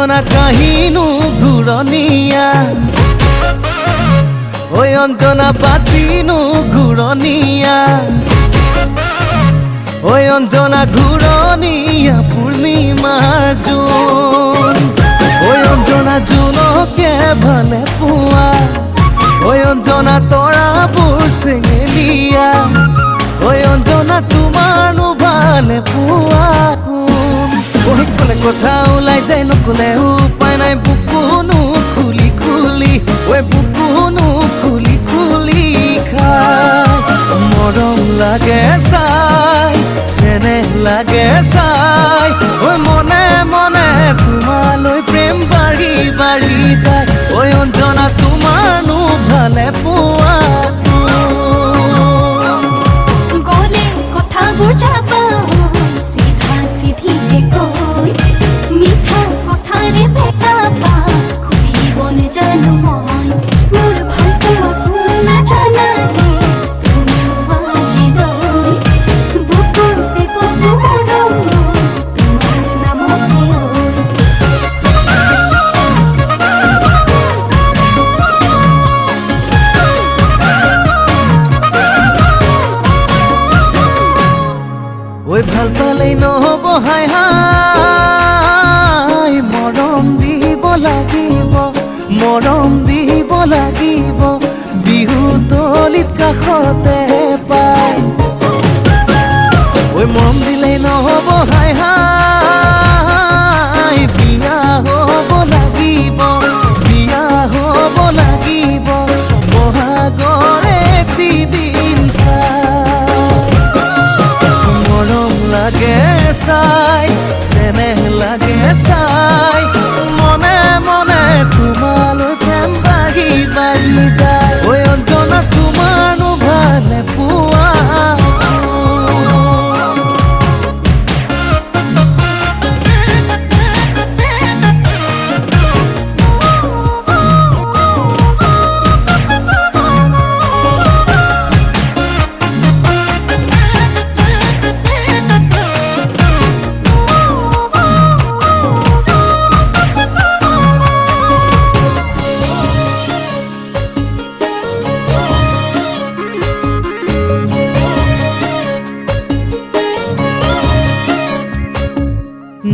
অঞ্জনা কাহিনু ঘূৰণীয়া ঐ অঞ্জনা পাতিনু ঘূৰণীয়া ঐ অঞ্জনা ঘূৰণীয়া পূৰ্ণিমাৰ জোন ঐ অঞ্জনা জোনকে ভালে পোৱা ঐ অঞ্জনা তৰাবোৰ চেঙেলীয়া ঐ অঞ্জনা তোমাৰনো ভালে পোৱা কোন কলে কথা ওলাই যায় নকলে উপায় নাই বুকুনো খুলি খুলি ঐ বুকুনো খুলি খুলি খাই মৰম লাগে চাই চেনেহ লাগে চাই ঐ মনে মনে তোমালৈ প্ৰেম বাঢ়ি বাঢ়ি যায় ঐ অঞ্জনা তোমাৰনো ভালে পোৱা গলে কথাবোৰ যাবা সিধা সিধিকে কৈ মিঠা কথাৰে পেটাবা খুলিবলে জানো মই মোৰ ভাল পোৱা কোন নাজানানে তুমি আজিলৈ বুকুতে বুকু মৰম তোমাৰ নামতে ঐ ভাল পালেই নহ'ব হাই হাই মৰম দিব লাগিব মৰম দিব লাগিব বিহু তলিত কাষতে পাই ঐ মৰম দিলেই নহ'ব হাই হাই বিয়া হ'ব লাগিব বিয়া হ'ব লাগিব বহাগৰে দিন চাই মৰম লাগে চাই চেনেহ লাগে চাই মনে মনে তোমালৈ প্ৰেম বাঢ়ি বাঢ়ি যায় ঐ অঞ্জনা তোমাৰনো ভালে পোৱা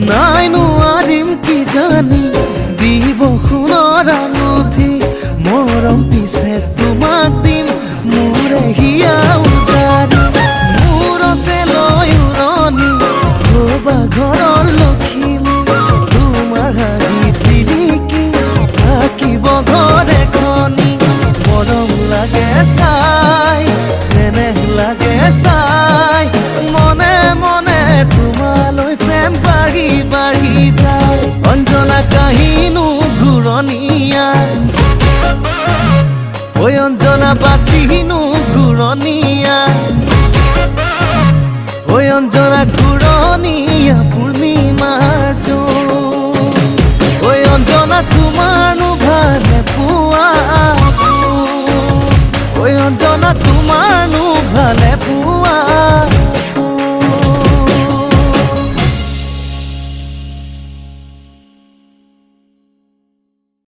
নাই নোৱাৰিম কি জানি দিব সোণৰ আঙুঠি মৰম পিছে তোমাক দিম মোৰে হিয়া উজাৰি মূৰতে লৈ উৰণি ক'বা ঘৰৰ লখিমী তোমাৰ হাঁহি তিৰিকি থাকিব ঘৰ এখনি মৰম লাগে চাই চেনেহ লাগে চাই মনে মনে তোমালৈ প্ৰেম বাঢ়ি বাঢ়ি যায় অঞ্জনা কাহিনু ঘূৰণীয়া ঐ অঞ্জনা পাতিনু ঘূৰণীয়া ঐ অঞ্জনা ঘূৰণীয়া পূৰ্ণিমাৰ জোন ঐ অঞ্জনা তোমাৰনো ভালে পোৱা ঐ অঞ্জনা তোমাৰনো ভালে পোৱা